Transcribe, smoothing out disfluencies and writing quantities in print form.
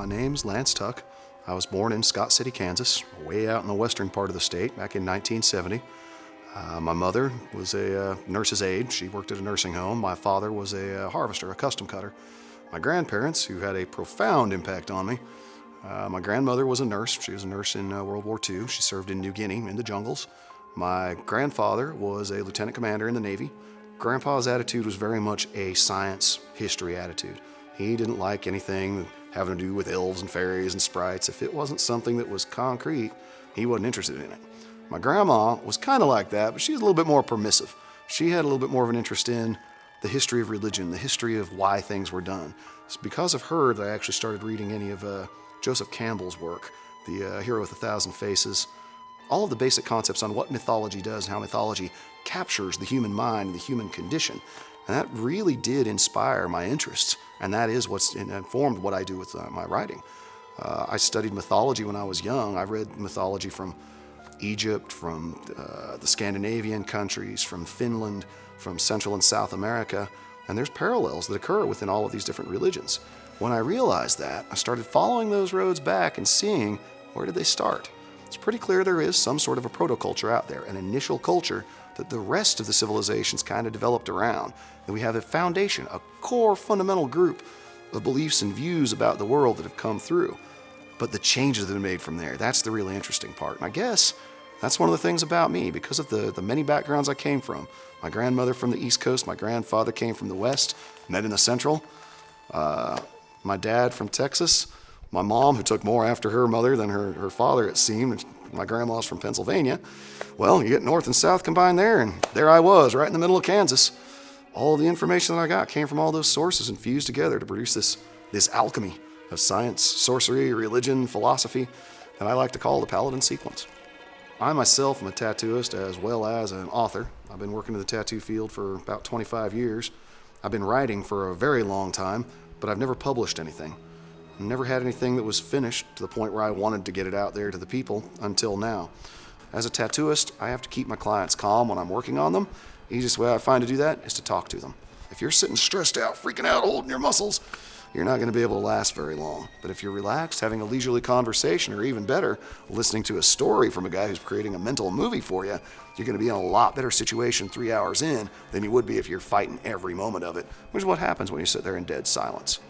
My name's Lance Tuck. I was born in Scott City, Kansas, way out in the western part of the state back in 1970. My mother was a nurse's aide. She worked at a nursing home. My father was a harvester, a custom cutter. My grandparents, who had a profound impact on me. My grandmother was a nurse. She was a nurse in World War II. She served in New Guinea in the jungles. My grandfather was a lieutenant commander in the Navy. Grandpa's attitude was very much a science history attitude. He didn't like anything having to do with elves and fairies and sprites. If it wasn't something that was concrete, he wasn't interested in it. My grandma was kind of like that, but she was a little bit more permissive. She had a little bit more of an interest in the history of religion, the history of why things were done. It's because of her that I actually started reading any of Joseph Campbell's work, The Hero with a Thousand Faces. All of the basic concepts on what mythology does and how mythology captures the human mind and the human condition. And that really did inspire my interests, and that is what's informed what I do with my writing. I studied mythology when I was young. I read mythology from Egypt, from the Scandinavian countries, from Finland, from Central and South America, and there's parallels that occur within all of these different religions. When I realized that, I started following those roads back and seeing where did they start. It's pretty clear there is some sort of a proto-culture out there, an initial culture that the rest of the civilizations kind of developed around. And we have a foundation, a core fundamental group of beliefs and views about the world that have come through. But the changes that have been made from there, that's the really interesting part. And I guess that's one of the things about me, because of the many backgrounds I came from. My grandmother from the East Coast, my grandfather came from the West, met in the Central. My dad from Texas, my mom, who took more after her mother than her father, it seemed. My grandma's from Pennsylvania. Well, you get North and South combined there, and there I was, right in the middle of Kansas. All of the information that I got came from all those sources and fused together to produce this alchemy of science, sorcery, religion, philosophy that I like to call the Paladin Sequence. I myself am a tattooist as well as an author. I've been working in the tattoo field for about 25 years. I've been writing for a very long time, but I've never published anything. Never had anything that was finished to the point where I wanted to get it out there to the people until now. As a tattooist, I have to keep my clients calm when I'm working on them. The easiest way I find to do that is to talk to them. If you're sitting stressed out, freaking out, holding your muscles, you're not going to be able to last very long. But if you're relaxed, having a leisurely conversation, or even better, listening to a story from a guy who's creating a mental movie for you, you're going to be in a lot better situation 3 hours in than you would be if you're fighting every moment of it, which is what happens when you sit there in dead silence.